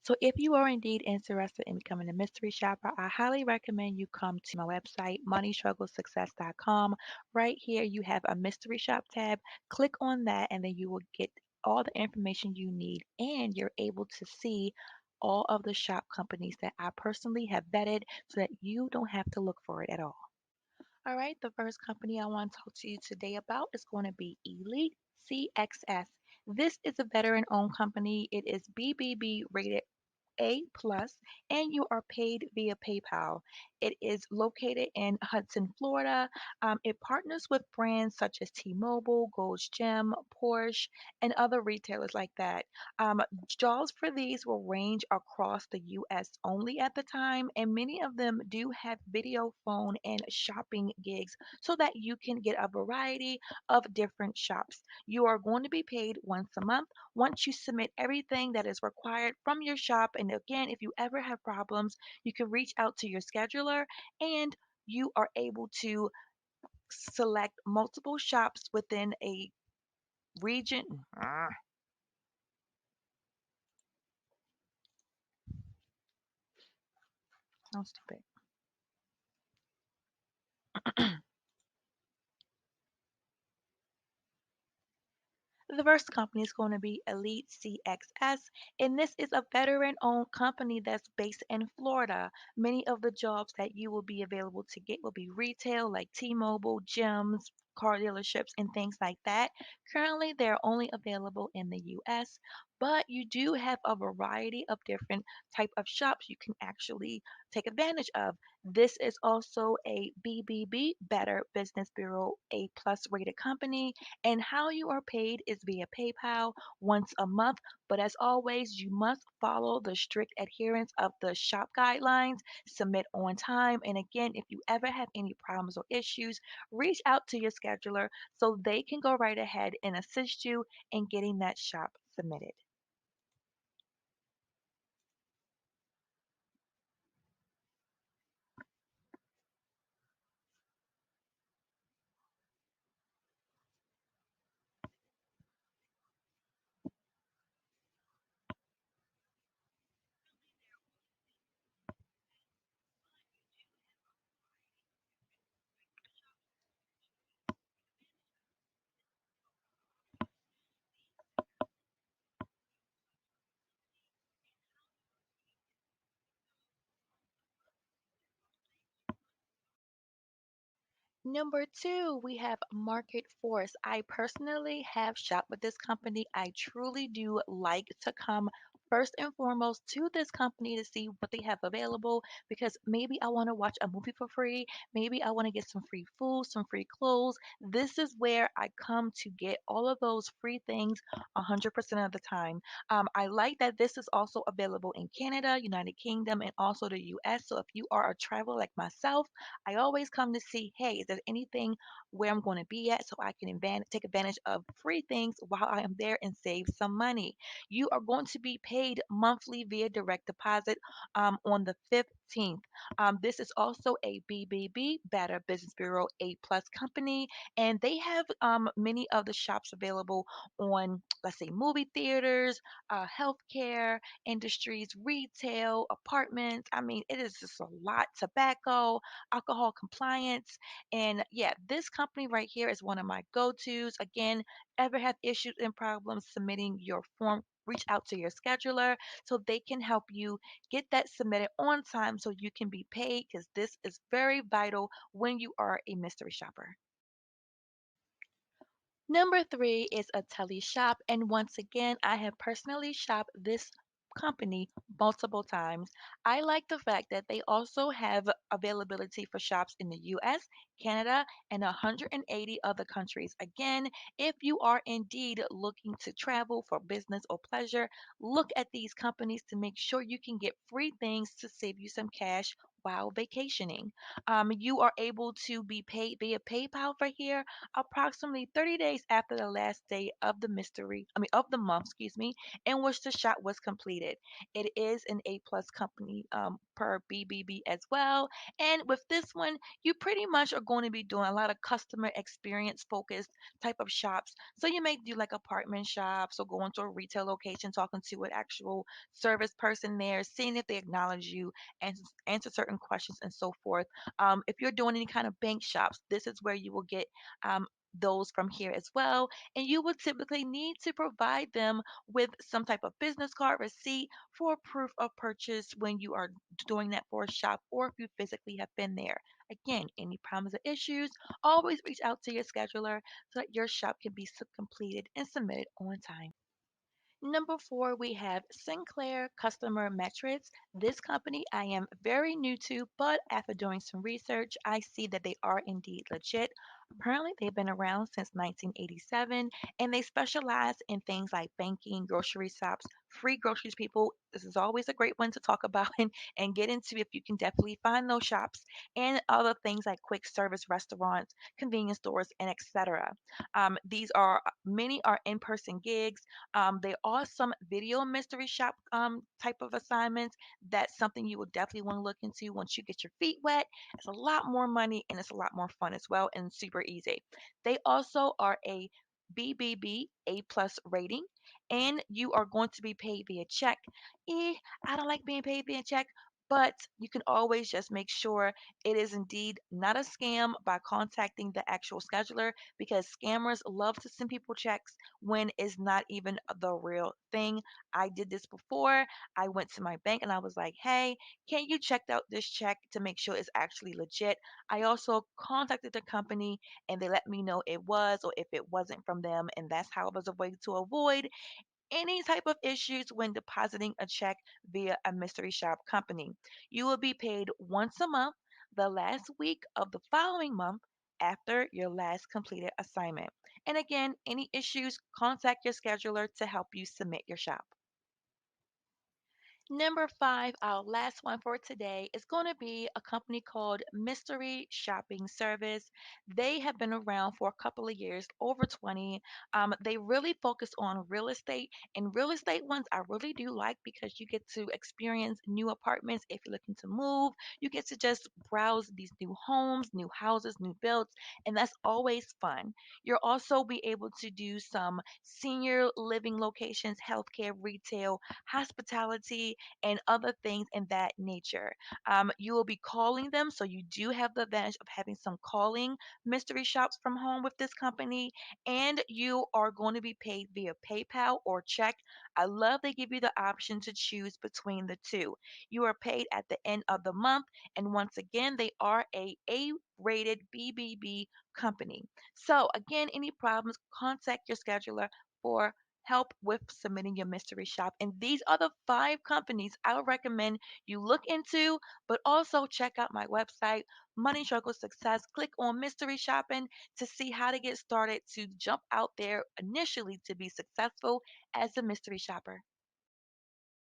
So, if you are indeed interested in becoming a mystery shopper, I highly recommend you come to my website, moneystrugglesuccess.com. Right here, you have a mystery shop tab. Click on that, and then you will get all the information you need, and you're able to see all of the shop companies that I personally have vetted so that you don't have to look for it at all. All right, the first company I want to talk to you today about is going to be Elite CXS. This is a veteran-owned company. It is BBB rated A+, and you are paid via PayPal. It is located in Hudson, Florida. It partners with brands such as T-Mobile, Gold's Gym, Porsche, and other retailers like that. Jobs for these will range across the U.S. only at the time, and many of them do have video, phone, and shopping gigs so that you can get a variety of different shops. You are going to be paid once a month once you submit everything that is required from your shop. And again, if you ever have problems, you can reach out to your scheduler and you are able to select multiple shops within a region. How stupid. The first company is going to be Elite CXS, and this is a veteran owned company that's based in Florida. Many of the jobs that you will be available to get will be retail, like T Mobile, gyms, car dealerships, and things like that. Currently, they're only available in the US, but you do have a variety of different type of shops you can actually take advantage of. This is also a BBB, Better Business Bureau A plus rated company, and how you are paid is via PayPal once a month. But as always, you must follow the strict adherence of the shop guidelines, submit on time. And again, if you ever have any problems or issues, reach out to your scheduler so they can go right ahead and assist you in getting that shop submitted. Number two, we have Market Force. I personally have shopped with this company. I truly do like to come first and foremost to this company to see what they have available because maybe I want to watch a movie for free. Maybe I want to get some free food, some free clothes. This is where I come to get all of those free things 100% of the time. I like that this is also available in Canada, United Kingdom, and also the US. So if you are a traveler like myself, I always come to see, hey, is there anything where I'm going to be at so I can take advantage of free things while I am there and save some money. You are going to be paid monthly via direct deposit on the 15th. This is also a BBB, Better Business Bureau A plus company, and they have many of the shops available on, let's say, movie theaters, healthcare industries, retail, apartments. I mean, it is just a lot. Tobacco, alcohol compliance. And yeah, this company right here is one of my go-tos. Again, ever have issues and problems submitting your form, reach out to your scheduler so they can help you get that submitted on time so you can be paid because this is very vital when you are a mystery shopper. Number three is a Teleshop, and once again, I have personally shopped this company multiple times. I like the fact that they also have availability for shops in the US, Canada, and 180 other countries. Again, if you are indeed looking to travel for business or pleasure, look at these companies to make sure you can get free things to save you some cash while vacationing. You are able to be paid via PayPal for here approximately 30 days after the last day of the month, in which the shot was completed. It is an A plus company per BBB as well. And with this one, you pretty much are going to be doing a lot of customer experience focused type of shops. So you may do like apartment shops or go into a retail location, talking to an actual service person there, seeing if they acknowledge you and answer certain questions and so forth. If you're doing any kind of bank shops, this is where you will get those from here as well. And you would typically need to provide them with some type of business card receipt for proof of purchase when you are doing that for a shop or if you physically have been there. Again, any problems or issues, always reach out to your scheduler so that your shop can be completed and submitted on time. Number four, we have Sinclair Customer Metrics. This company I am very new to, but after doing some research, I see that they are indeed legit. Apparently, they've been around since 1987 and they specialize in things like banking, grocery shops, free groceries, people. This is always a great one to talk about and get into if you can definitely find those shops and other things like quick service restaurants, convenience stores, and etc. These are many are in-person gigs. There are some video mystery shop type of assignments. That's something you will definitely want to look into once you get your feet wet. It's a lot more money and it's a lot more fun as well and super easy. They also are a BBB A plus rating, and you are going to be paid via check. I don't like being paid via check, but you can always just make sure it is indeed not a scam by contacting the actual scheduler because scammers love to send people checks when it's not even the real thing. I did this before. I went to my bank and I was like, hey, can you check out this check to make sure it's actually legit? I also contacted the company and they let me know it was or if it wasn't from them. And that's how it was a way to avoid any type of issues when depositing a check via a mystery shop company. You will be paid once a month, the last week of the following month after your last completed assignment. And again, any issues, contact your scheduler to help you submit your shop. Number five, our last one for today, is going to be a company called Mystery Shopping Service. They have been around for a couple of years, over 20. They really focus on real estate, and real estate ones I really do like because you get to experience new apartments if you're looking to move. You get to just browse these new homes, new houses, new builds, and that's always fun. You'll also be able to do some senior living locations, healthcare, retail, hospitality, and other things in that nature. You will be calling them, so you do have the advantage of having some calling mystery shops from home with this company, and you are going to be paid via PayPal or check. I love they give you the option to choose between the two. You are paid at the end of the month, and once again, they are a A-rated BBB company. So again, any problems, contact your scheduler for help with submitting your mystery shop. And these are the five companies I would recommend you look into, but also check out my website, Money Struggle Success. Click on mystery shopping to see how to get started to jump out there initially to be successful as a mystery shopper.